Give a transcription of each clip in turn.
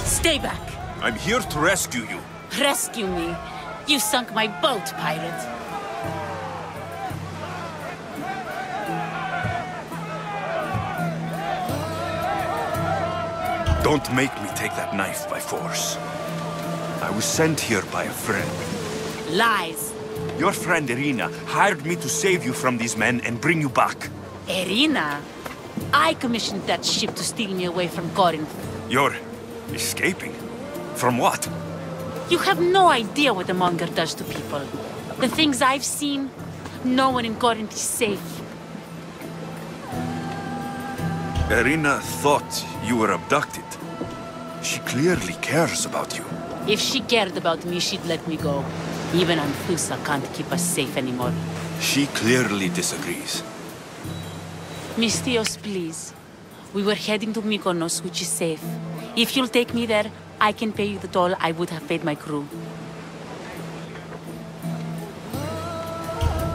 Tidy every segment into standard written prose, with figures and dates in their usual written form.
Stay back. I'm here to rescue you. Rescue me. You sunk my boat, pirate. Don't make me take that knife by force. I was sent here by a friend. Lies. Your friend Irina hired me to save you from these men and bring you back. Irina? I commissioned that ship to steal me away from Corinth. You're escaping? From what? You have no idea what the monger does to people. The things I've seen, no one in Corinth is safe. Irina thought you were abducted. She clearly cares about you. If she cared about me, she'd let me go. Even Anthusa can't keep us safe anymore. She clearly disagrees. Mystios, please. We were heading to Mykonos, which is safe. If you'll take me there, I can pay you the toll I would have paid my crew.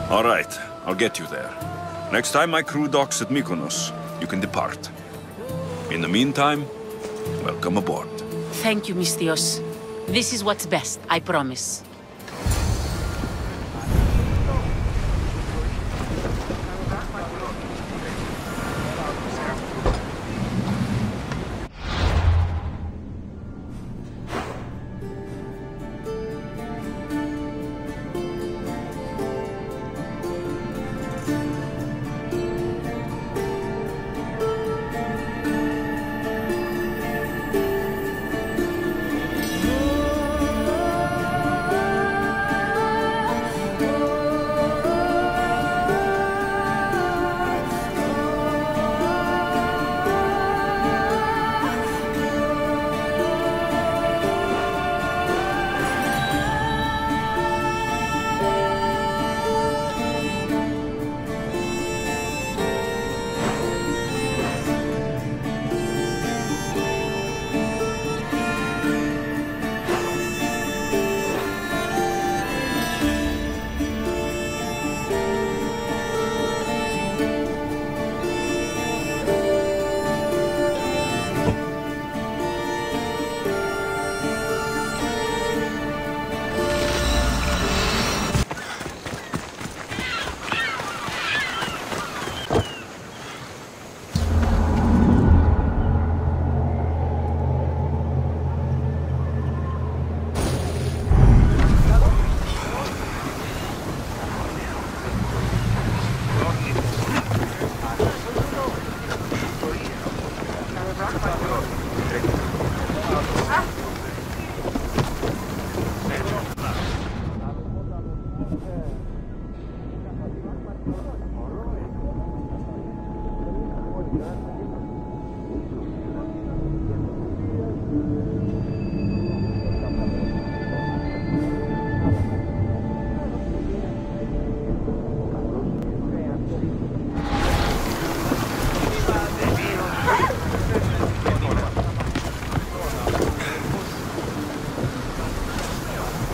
All right, I'll get you there. Next time my crew docks at Mykonos, you can depart. In the meantime, welcome aboard. Thank you, Mystios. This is what's best, I promise.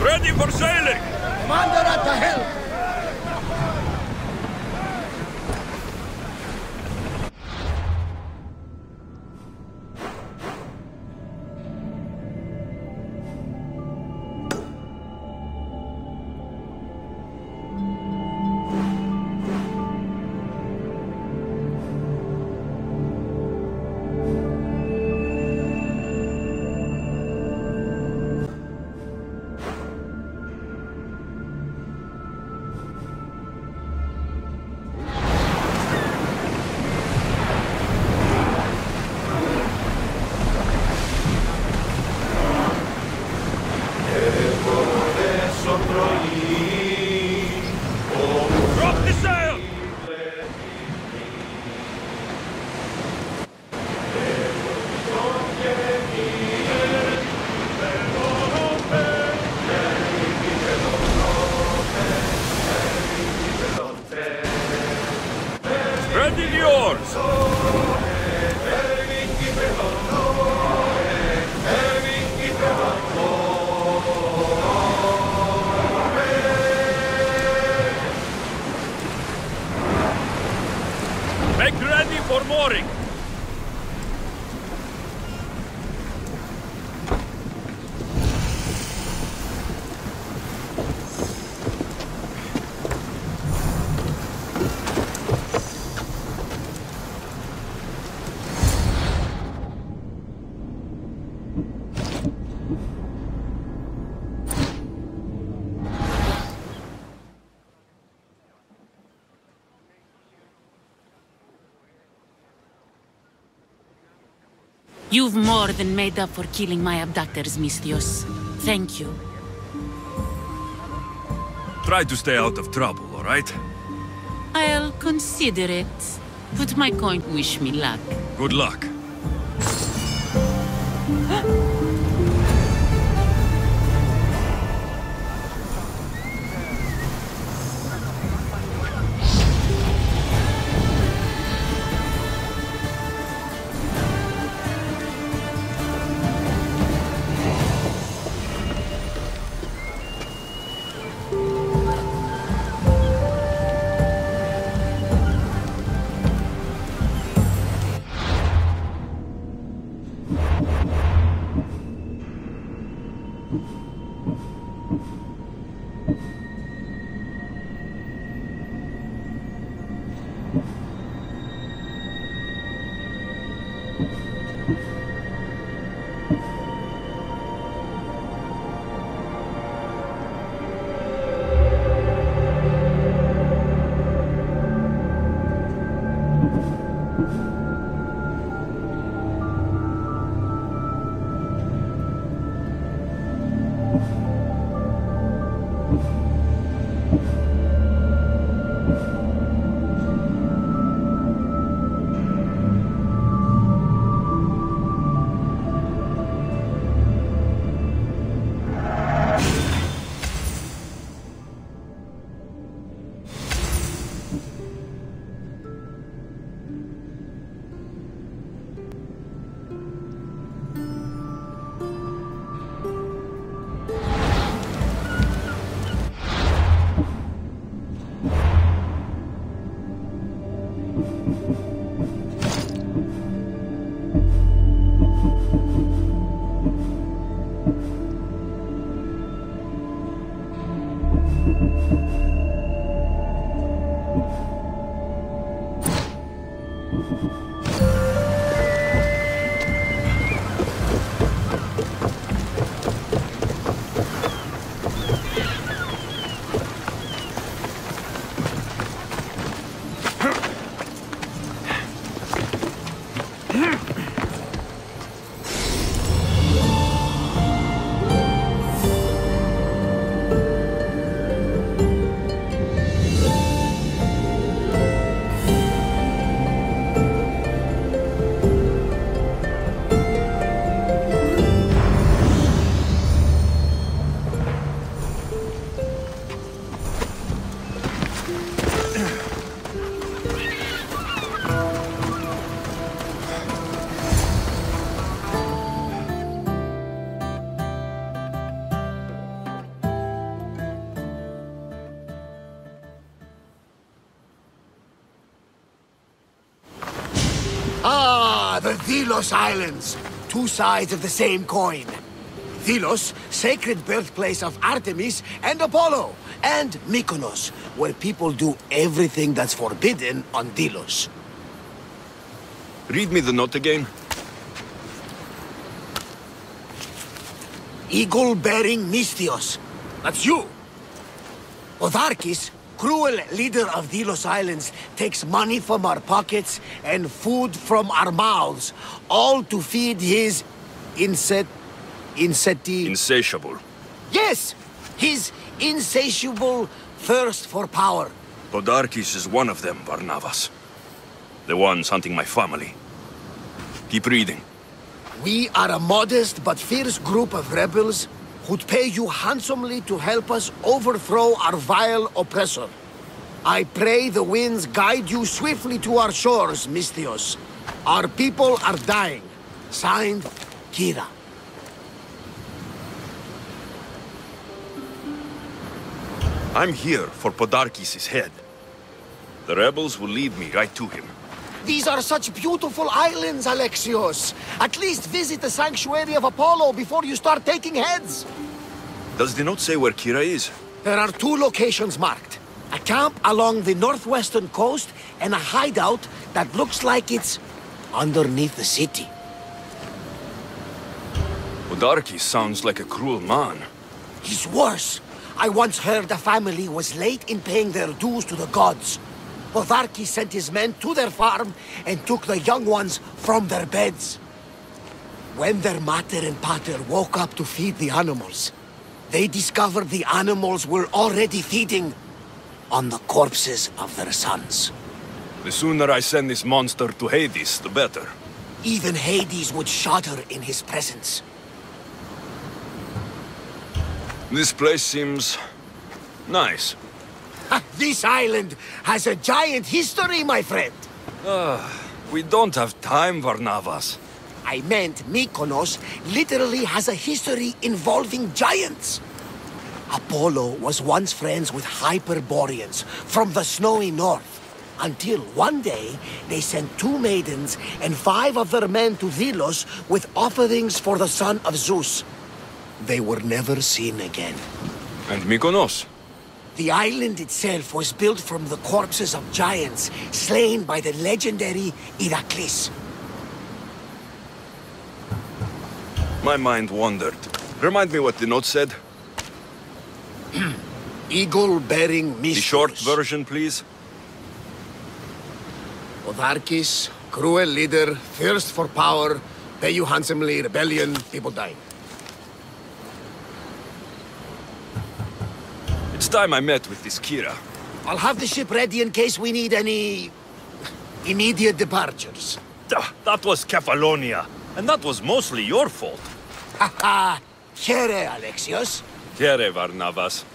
Ready for sailing! Commander at the helm! You've more than made up for killing my abductors, Misthios. Thank you. Try to stay out of trouble, all right? I'll consider it. But my coin wish me luck. Good luck. The Delos Islands. Two sides of the same coin. Delos, sacred birthplace of Artemis and Apollo. And Mykonos, where people do everything that's forbidden on Delos. Read me the note again. Eagle-bearing Misthios. That's you. Otharkis, cruel leader of Delos Islands, takes money from our pockets and food from our mouths, all to feed his Insatiable. Yes! His insatiable thirst for power. Podarkis is one of them, Barnabas. The ones hunting my family. Keep reading. We are a modest but fierce group of rebels who'd pay you handsomely to help us overthrow our vile oppressor. I pray the winds guide you swiftly to our shores, Misthios. Our people are dying. Signed, Kira. I'm here for Podarkis' head. The rebels will lead me right to him. These are such beautiful islands, Alexios. At least visit the sanctuary of Apollo before you start taking heads. Does the note say where Kira is? There are two locations marked. A camp along the northwestern coast and a hideout that looks like it's underneath the city. Podarkis sounds like a cruel man. He's worse. I once heard a family was late in paying their dues to the gods. Otharkis sent his men to their farm and took the young ones from their beds. When their mater and pater woke up to feed the animals, they discovered the animals were already feeding on the corpses of their sons. The sooner I send this monster to Hades, the better. Even Hades would shudder in his presence. This place seems nice. This island has a giant history, my friend. We don't have time, Varnavas. I meant Mykonos literally has a history involving giants. Apollo was once friends with Hyperboreans from the snowy north, until one day they sent 2 maidens and 5 of their men to Delos with offerings for the son of Zeus. They were never seen again. And Mykonos? The island itself was built from the corpses of giants slain by the legendary Iraklis. My mind wandered. Remind me what the note said. Eagle-bearing mysteries. The short version, please. Otharkis, cruel leader, thirst for power, pay you handsomely, rebellion, people dying. It's time I met with this Kira. I'll have the ship ready in case we need any immediate departures. That was Kefalonia, and that was mostly your fault. Haha, Here, Alexios. Here, Varnavas.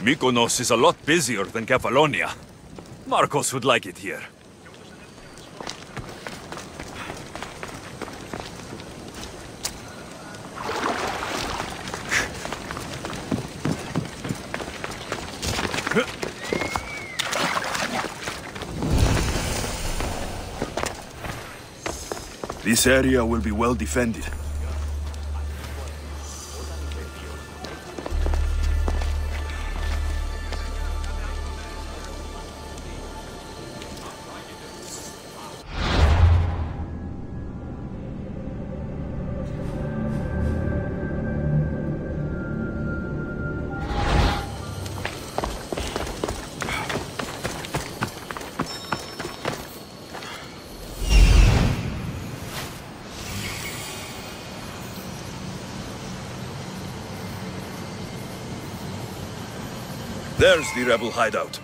Mykonos is a lot busier than Kefalonia. Marcos would like it here. This area will be well defended. There's the rebel hideout.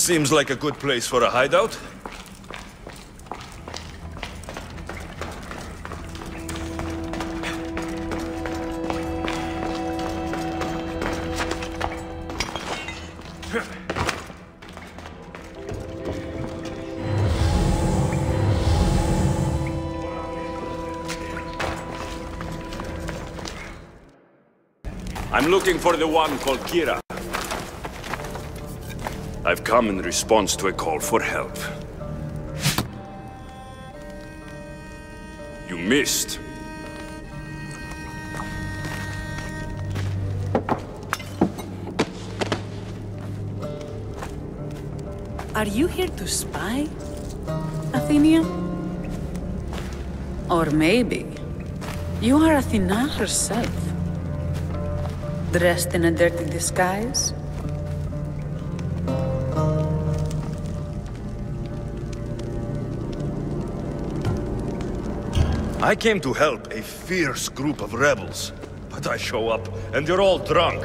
Seems like a good place for a hideout. I'm looking for the one called Kira. I've come in response to a call for help. You missed. Are you here to spy, Athenia? Or maybe you are Athena herself, dressed in a dirty disguise? I came to help a fierce group of rebels, but I show up and they're all drunk.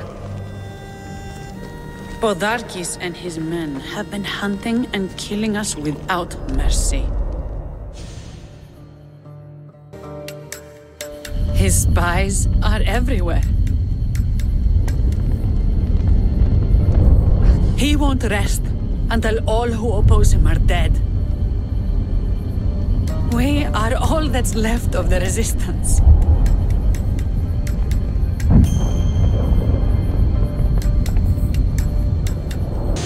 Podarkis and his men have been hunting and killing us without mercy. His spies are everywhere. He won't rest until all who oppose him are dead. We are all that's left of the resistance.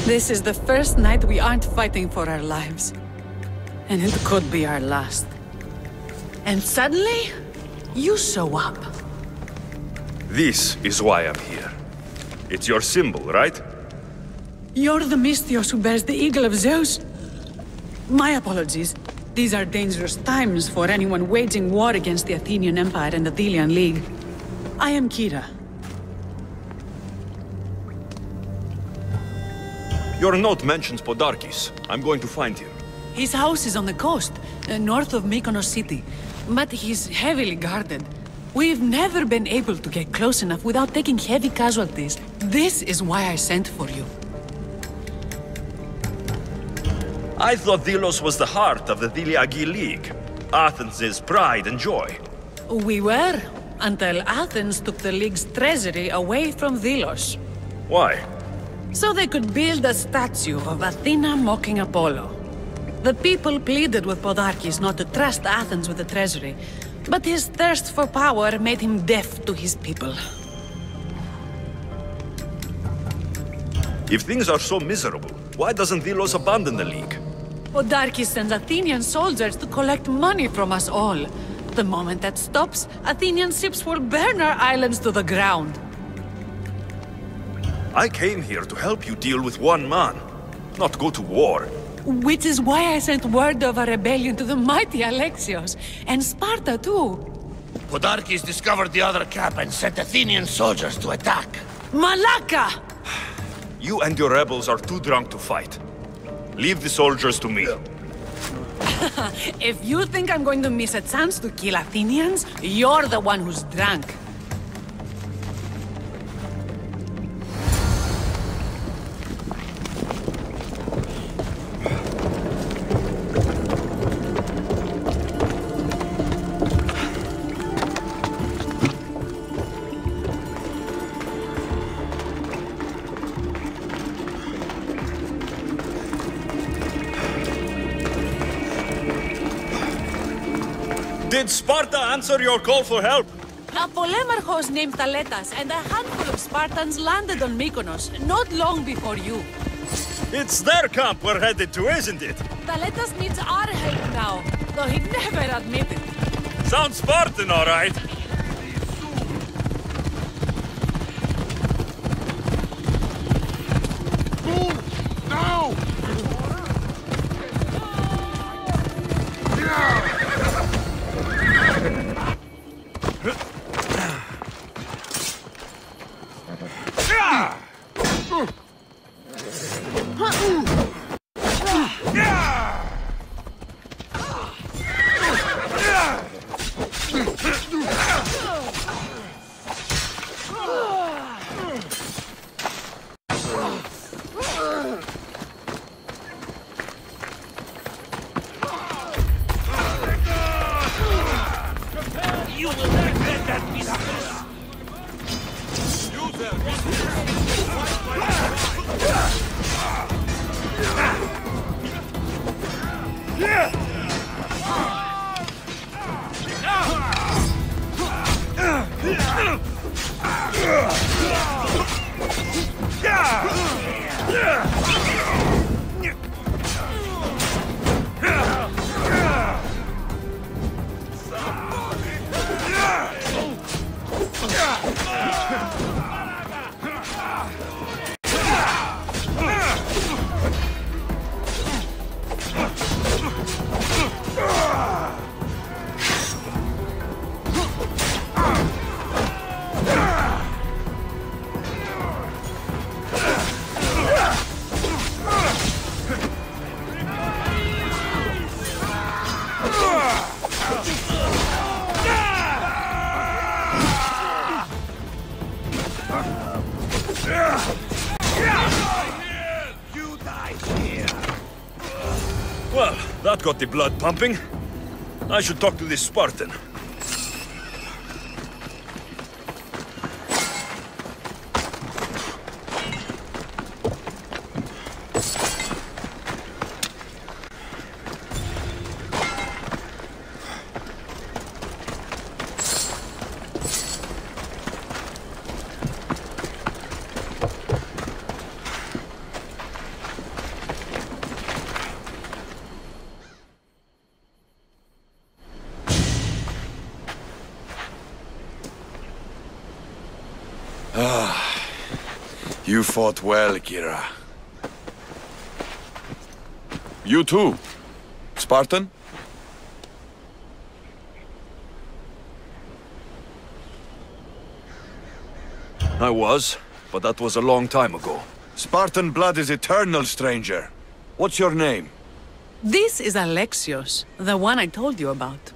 This is the first night we aren't fighting for our lives. And it could be our last. And suddenly, you show up. This is why I'm here. It's your symbol, right? You're the Mystios who bears the eagle of Zeus? My apologies. These are dangerous times for anyone waging war against the Athenian Empire and the Delian League. I am Kira. Your note mentions Podarkis. I'm going to find him. His house is on the coast, north of Mykonos city. But he's heavily guarded. We've never been able to get close enough without taking heavy casualties. This is why I sent for you. I thought Delos was the heart of the Deliagi League. Athens' pride and joy. We were, until Athens took the League's treasury away from Delos. Why? So they could build a statue of Athena mocking Apollo. The people pleaded with Podarkis not to trust Athens with the treasury, but his thirst for power made him deaf to his people. If things are so miserable, why doesn't Delos abandon the League? Podarkis sends Athenian soldiers to collect money from us all. The moment that stops, Athenian ships will burn our islands to the ground. I came here to help you deal with one man, not go to war. Which is why I sent word of a rebellion to the mighty Alexios, and Sparta too. Podarkis discovered the other camp and sent Athenian soldiers to attack. Malaka! You and your rebels are too drunk to fight. Leave the soldiers to me. If you think I'm going to miss a chance to kill Athenians, you're the one who's drunk. Did Sparta answer your call for help? A polemarchos named Thaletas and a handful of Spartans landed on Mykonos not long before you. It's their camp we're headed to, isn't it? Thaletas needs our help now, though he'd never admit it. Sounds Spartan, all right. Move! Now! You will regret that, Mistress. Well, that got the blood pumping. I should talk to this Spartan. You fought well, Kira. You too, Spartan? I was, but that was a long time ago. Spartan blood is eternal, stranger. What's your name? This is Alexios, the one I told you about.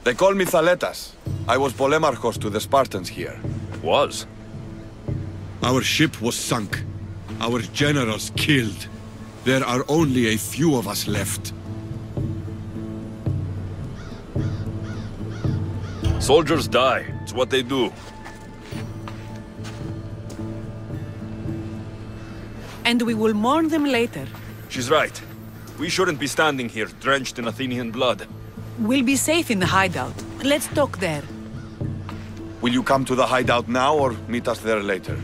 They call me Thaletas. I was Polemarchos to the Spartans here. Was? Our ship was sunk. Our generals killed. There are only a few of us left. Soldiers die. It's what they do. And we will mourn them later. She's right. We shouldn't be standing here, drenched in Athenian blood. We'll be safe in the hideout. Let's talk there. Will you come to the hideout now or meet us there later?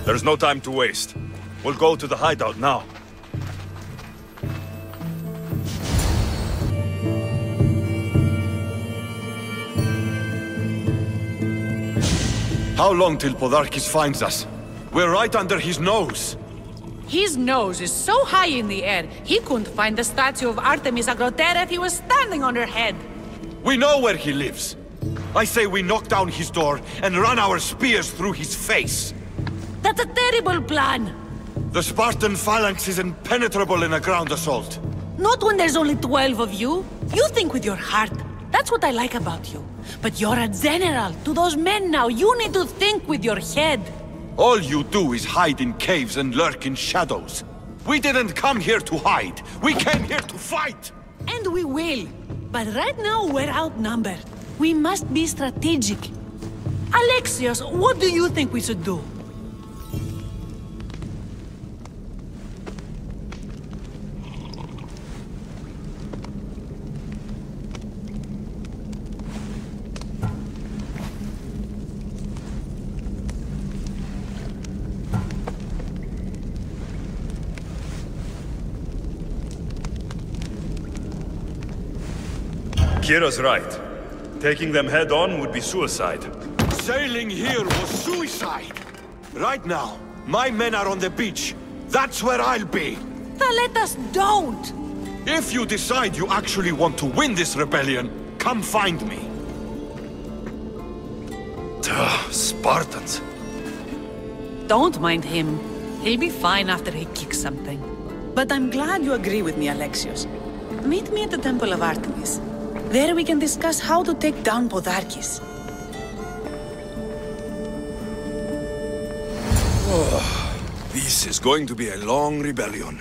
There's no time to waste. We'll go to the hideout now. How long till Podarkis finds us? We're right under his nose. His nose is so high in the air, he couldn't find the statue of Artemis Agrotera if he was standing on her head. We know where he lives. I say we knock down his door and run our spears through his face. That's a terrible plan! The Spartan phalanx is impenetrable in a ground assault. Not when there's only 12 of you. You think with your heart. That's what I like about you. But you're a general. To those men now, you need to think with your head. All you do is hide in caves and lurk in shadows. We didn't come here to hide. We came here to fight! And we will. But right now, we're outnumbered. We must be strategic. Alexios, what do you think we should do? Kira's right. Taking them head-on would be suicide. Sailing here was suicide! Right now, my men are on the beach. That's where I'll be! Let us don't! If you decide you actually want to win this rebellion, come find me. Spartans. Don't mind him. He'll be fine after he kicks something. But I'm glad you agree with me, Alexios. Meet me at the Temple of Artemis. There we can discuss how to take down Podarkis. Oh, this is going to be a long rebellion.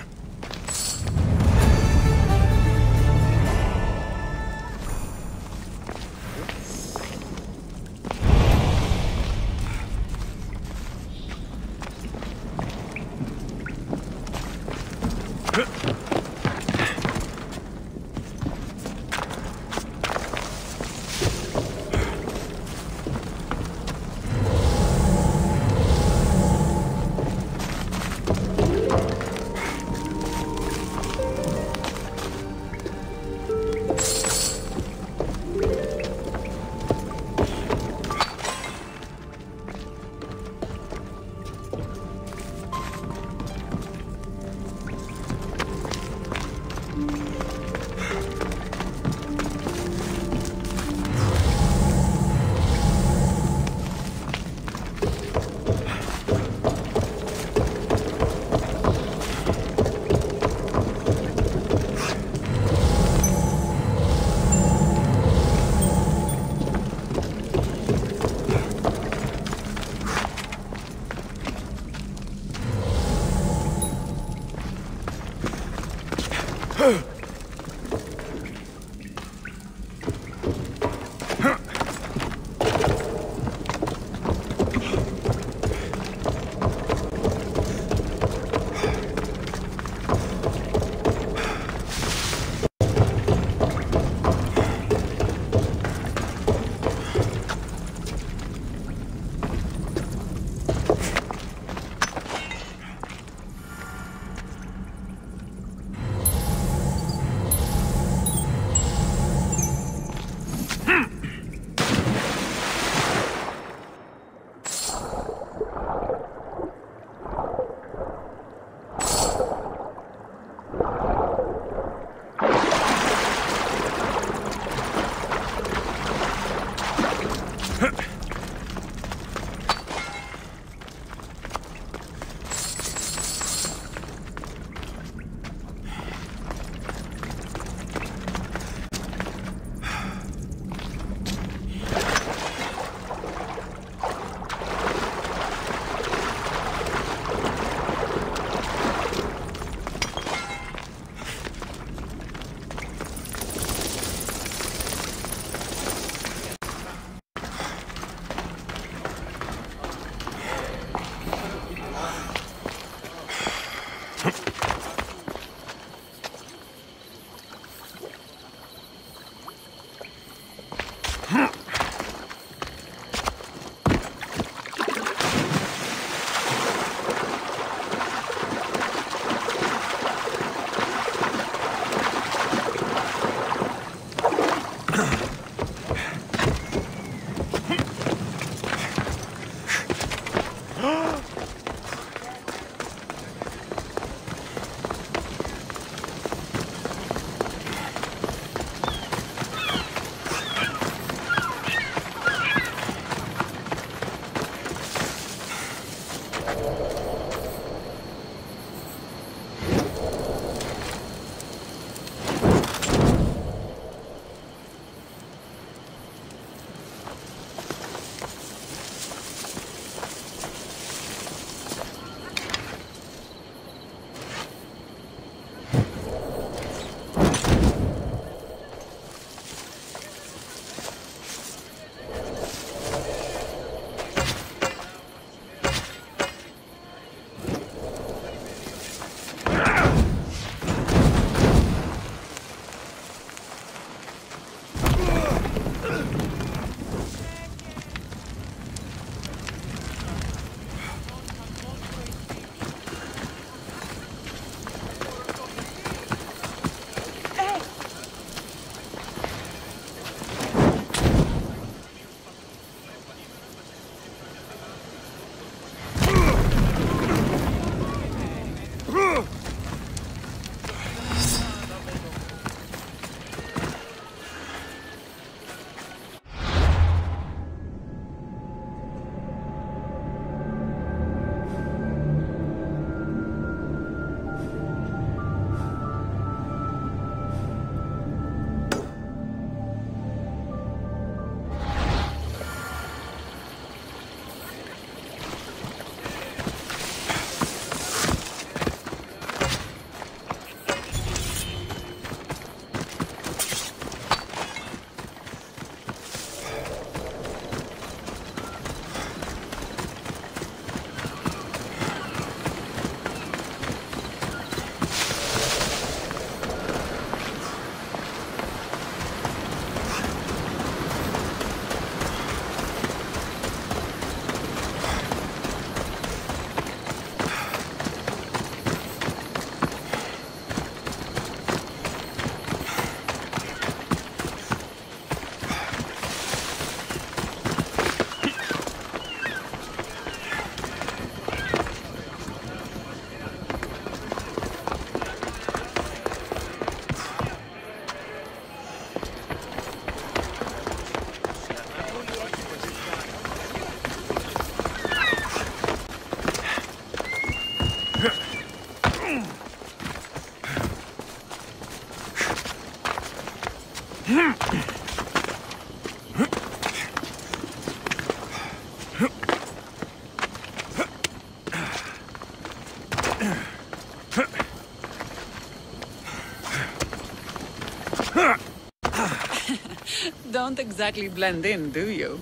Don't exactly blend in, do you?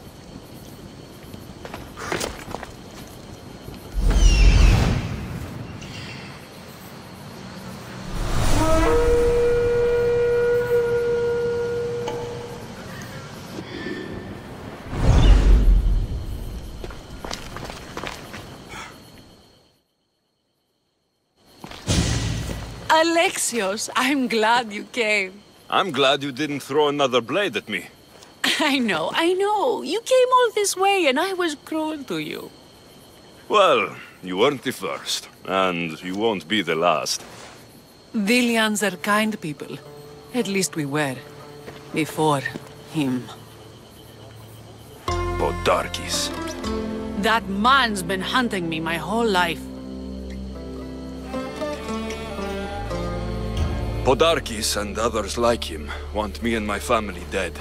Alexios, I'm glad you came. I'm glad you didn't throw another blade at me. I know. You came all this way and I was cruel to you. Well, you weren't the first, and you won't be the last. Villians are kind people. At least we were. Before him. But Podarkis. That man's been hunting me my whole life. Podarkis and others like him want me and my family dead.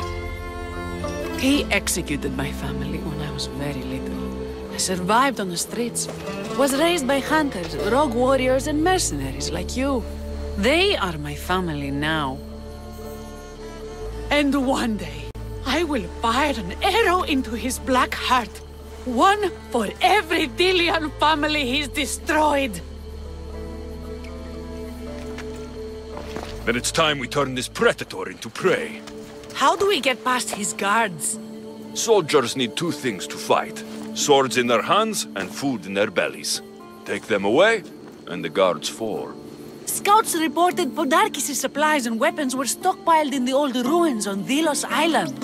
He executed my family when I was very little. I survived on the streets. Was raised by hunters, rogue warriors, and mercenaries like you. They are my family now. And one day, I will fire an arrow into his black heart. One for every Dilian family he's destroyed. Then it's time we turn this predator into prey. How do we get past his guards? Soldiers need two things to fight. Swords in their hands and food in their bellies. Take them away, and the guards fall. Scouts reported Podarkis' supplies and weapons were stockpiled in the old ruins on Delos Island.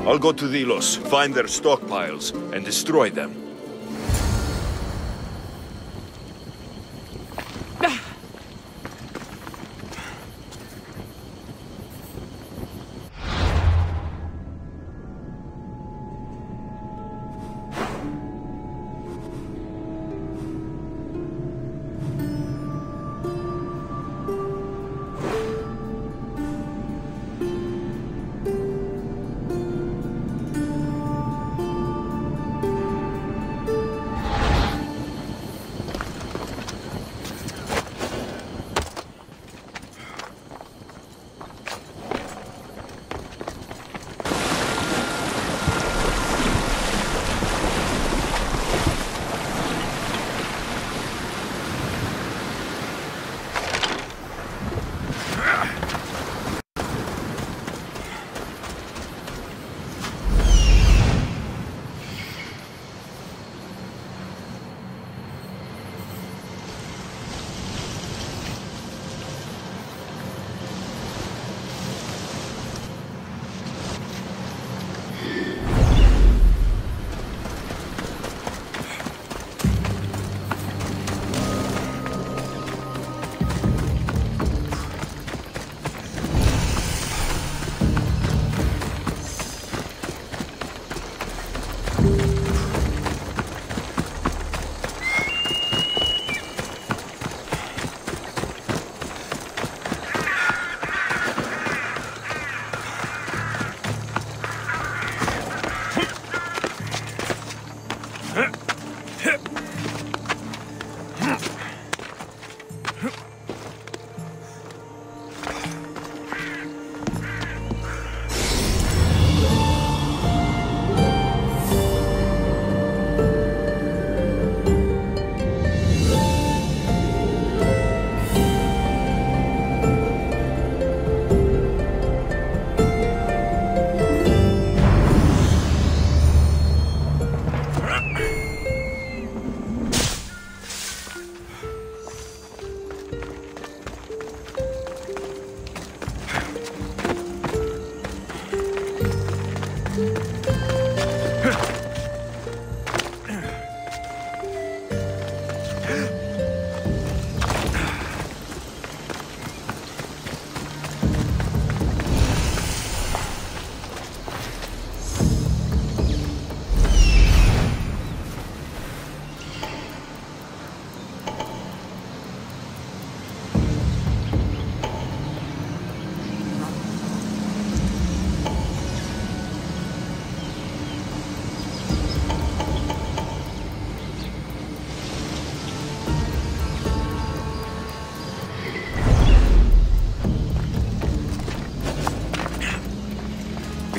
I'll go to Delos, find their stockpiles, and destroy them.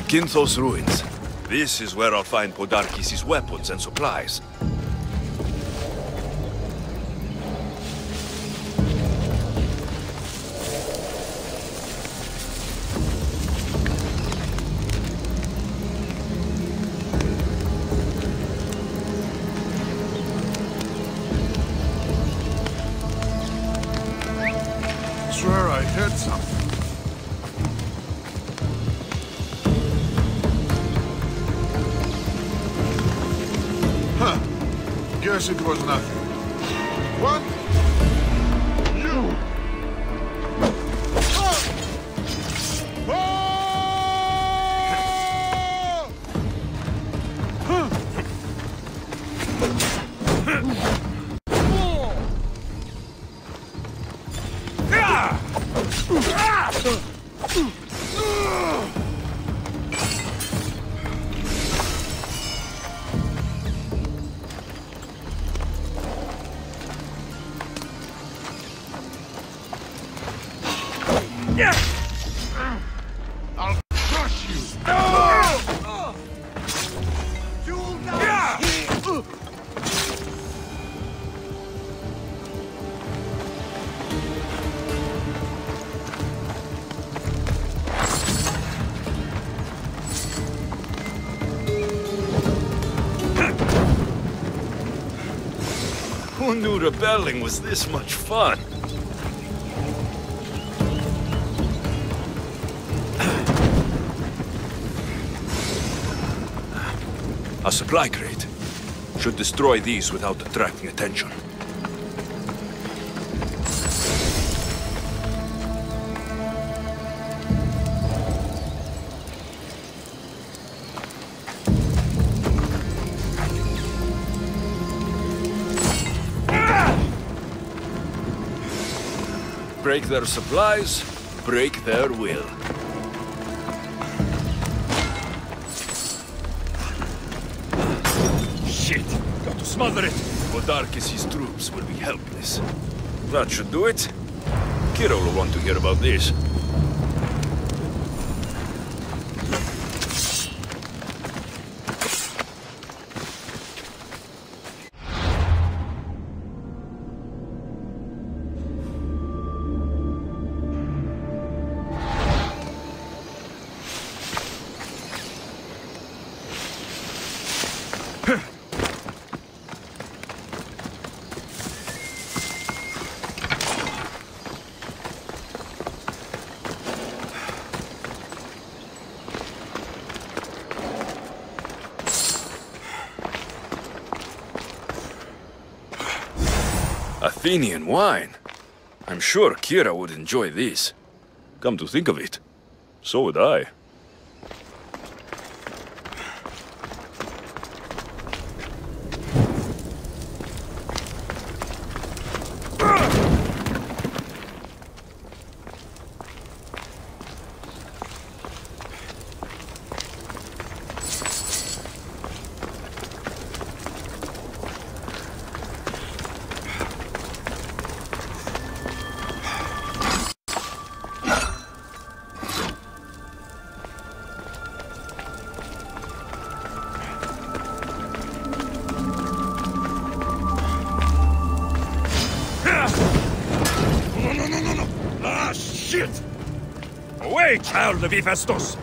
Kinthos ruins. This is where I'll find Podarkis' weapons and supplies. Swear I heard something. Huh. Guess it was nothing. What? You! Ah! Ah! I'll crush you! You'll die! Who knew rebelling was this much fun? A supply crate. Should destroy these without attracting attention. Break their supplies, break their will. Shit! Got to smother it! Podarkis' troops will be helpless. That should do it. Kira will want to hear about this. Athenian wine. I'm sure Kira would enjoy this. Come to think of it, so would I. Away, child of Hephaestus!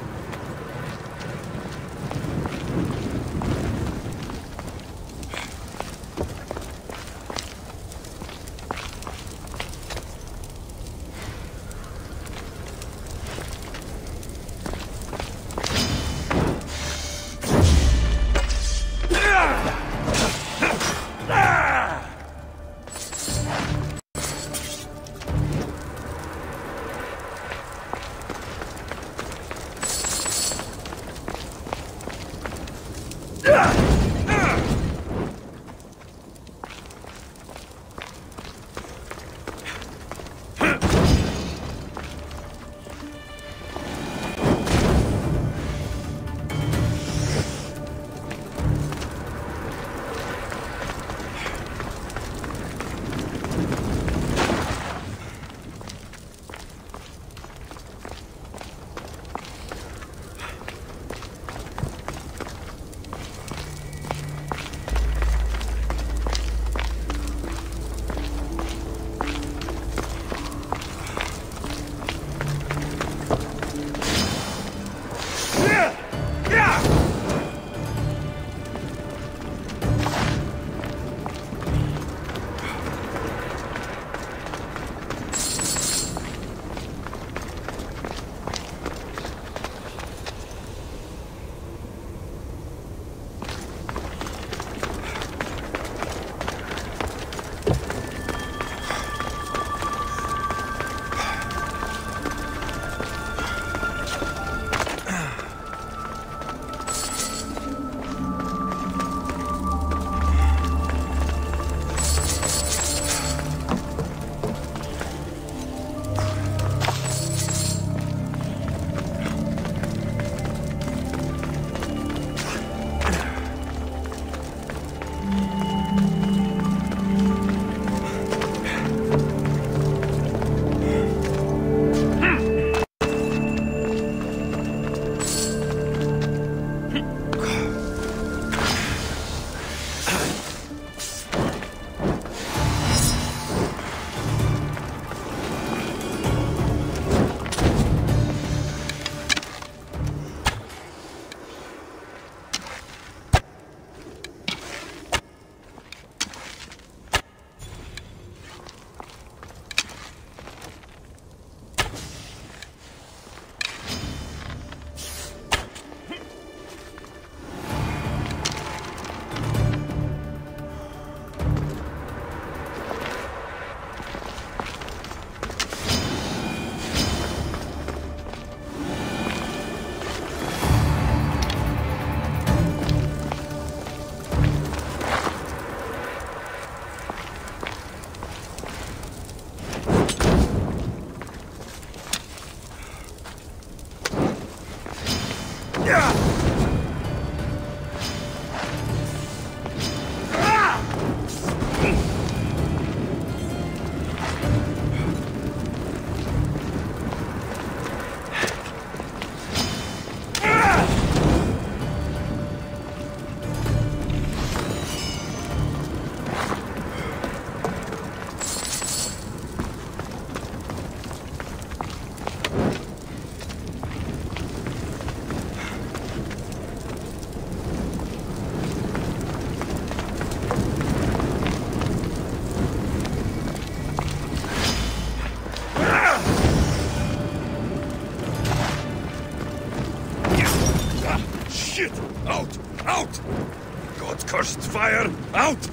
out! God-cursed fire, out!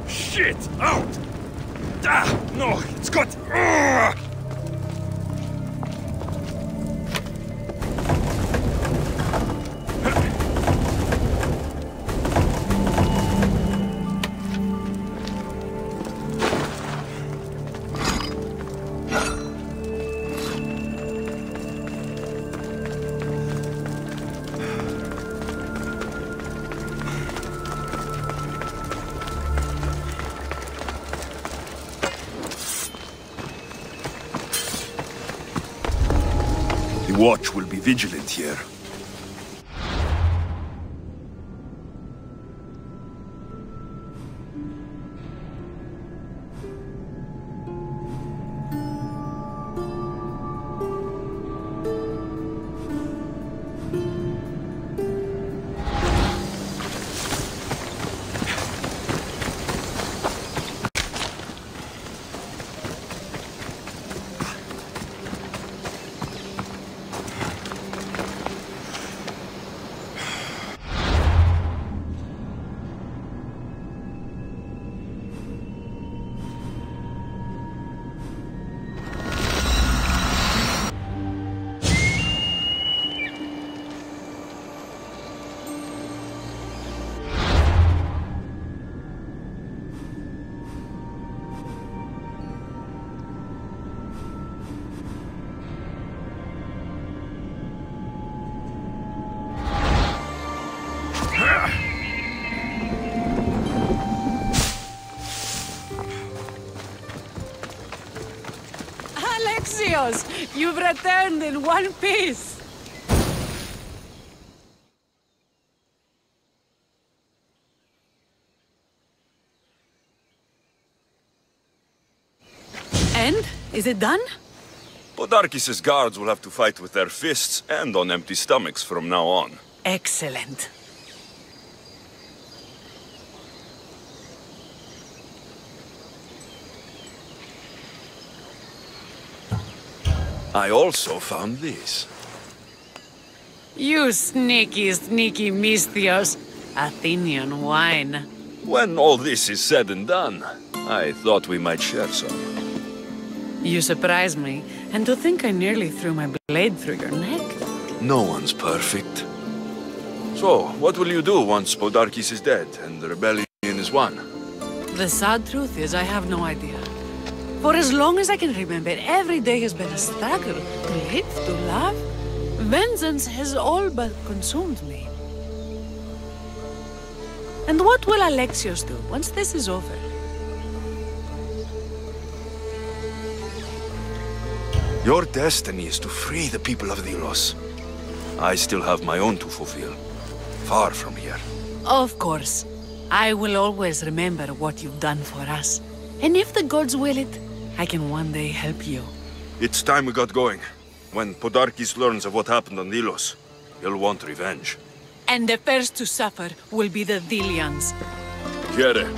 Shit! Out! Ah! No! It's got... The watch will be vigilant here. You've returned in one piece! And? Is it done? Podarkis' guards will have to fight with their fists and on empty stomachs from now on. Excellent. I also found this. You sneaky, sneaky Mystios. Athenian wine. When all this is said and done, I thought we might share some. You surprise me, and to think I nearly threw my blade through your neck. No one's perfect. So, what will you do once Podarkis is dead and the rebellion is won? The sad truth is I have no idea. For as long as I can remember, every day has been a struggle to live, to love. Vengeance has all but consumed me. And what will Alexios do once this is over? Your destiny is to free the people of Delos. I still have my own to fulfill. Far from here. Of course. I will always remember what you've done for us. And if the gods will it, I can one day help you. It's time we got going. When Podarkis learns of what happened on Delos, he'll want revenge. And the first to suffer will be the Delians. Here.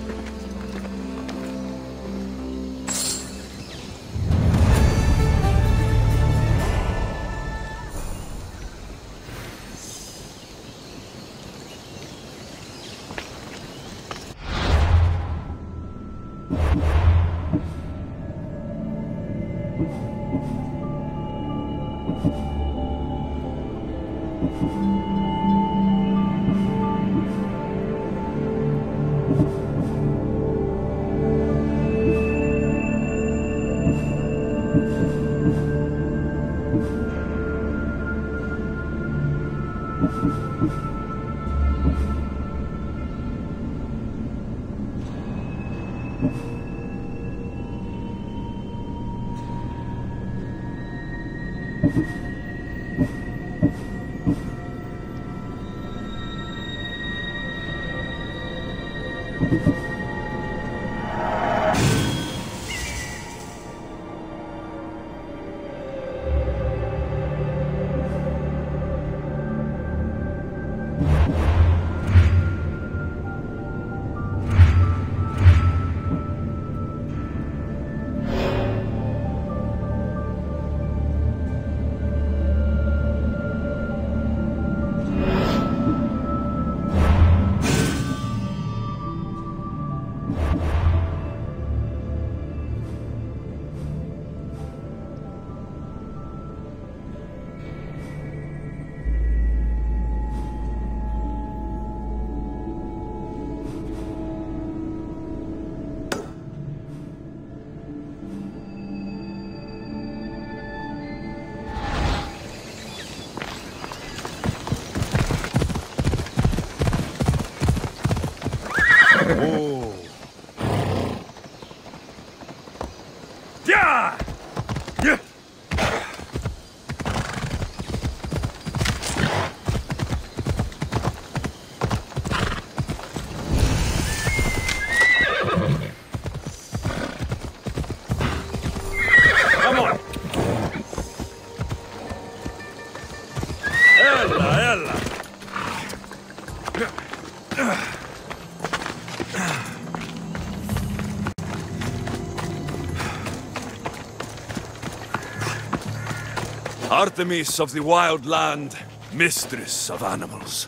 Artemis of the wild land, mistress of animals.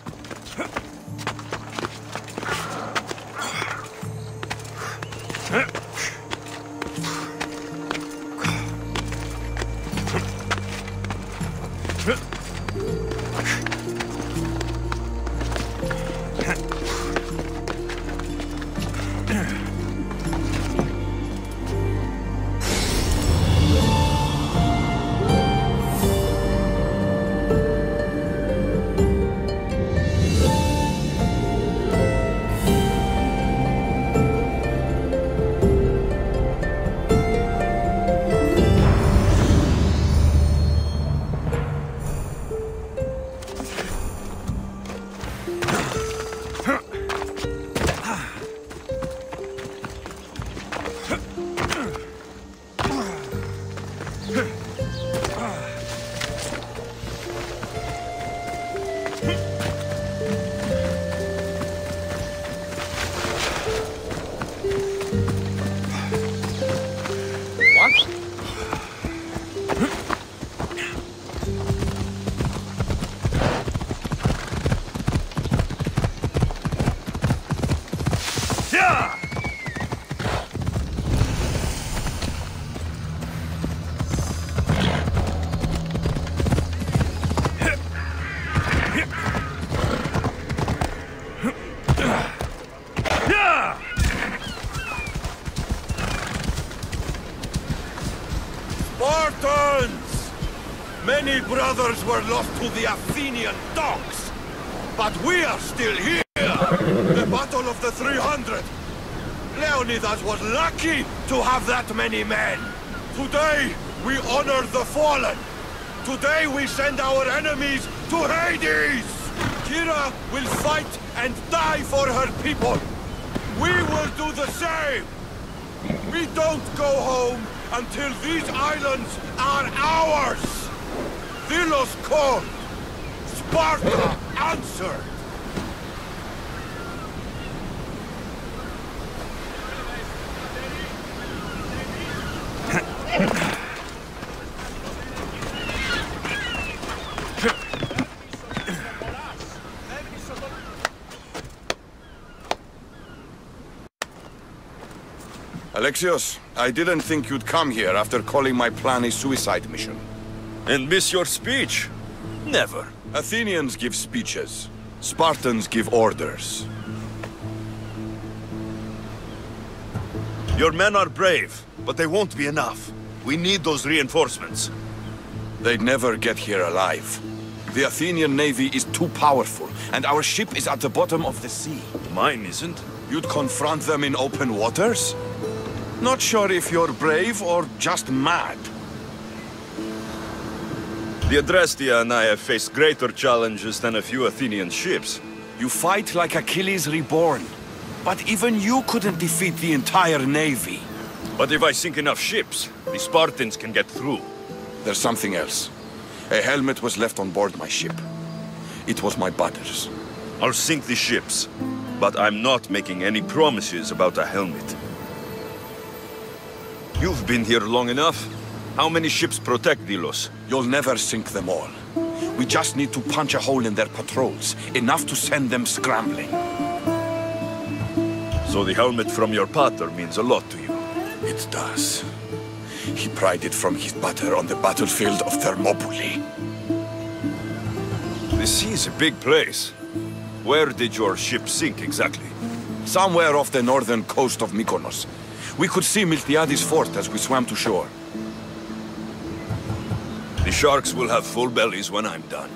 Many brothers were lost to the Athenian dogs. But we are still here! The Battle of the 300! Leonidas was lucky to have that many men! Today, we honor the fallen! Today we send our enemies to Hades! Kira will fight and die for her people! We will do the same! We don't go home until these islands are ours! Delos called! Sparta answered! Alexios, I didn't think you'd come here after calling my plan a suicide mission. And miss your speech? Never. Athenians give speeches. Spartans give orders. Your men are brave, but they won't be enough. We need those reinforcements. They'd never get here alive. The Athenian navy is too powerful, and our ship is at the bottom of the sea. Mine isn't. You'd confront them in open waters? Not sure if you're brave or just mad. The Adrestia and I have faced greater challenges than a few Athenian ships. You fight like Achilles reborn. But even you couldn't defeat the entire navy. But if I sink enough ships, the Spartans can get through. There's something else. A helmet was left on board my ship. It was my brother's. I'll sink the ships, but I'm not making any promises about a helmet. You've been here long enough. How many ships protect Delos? You'll never sink them all. We just need to punch a hole in their patrols, enough to send them scrambling. So the helmet from your pater means a lot to you. It does. He pried it from his butter on the battlefield of Thermopylae. The sea is a big place. Where did your ship sink exactly? Somewhere off the northern coast of Mykonos. We could see Miltiades' fort as we swam to shore. The sharks will have full bellies when I'm done.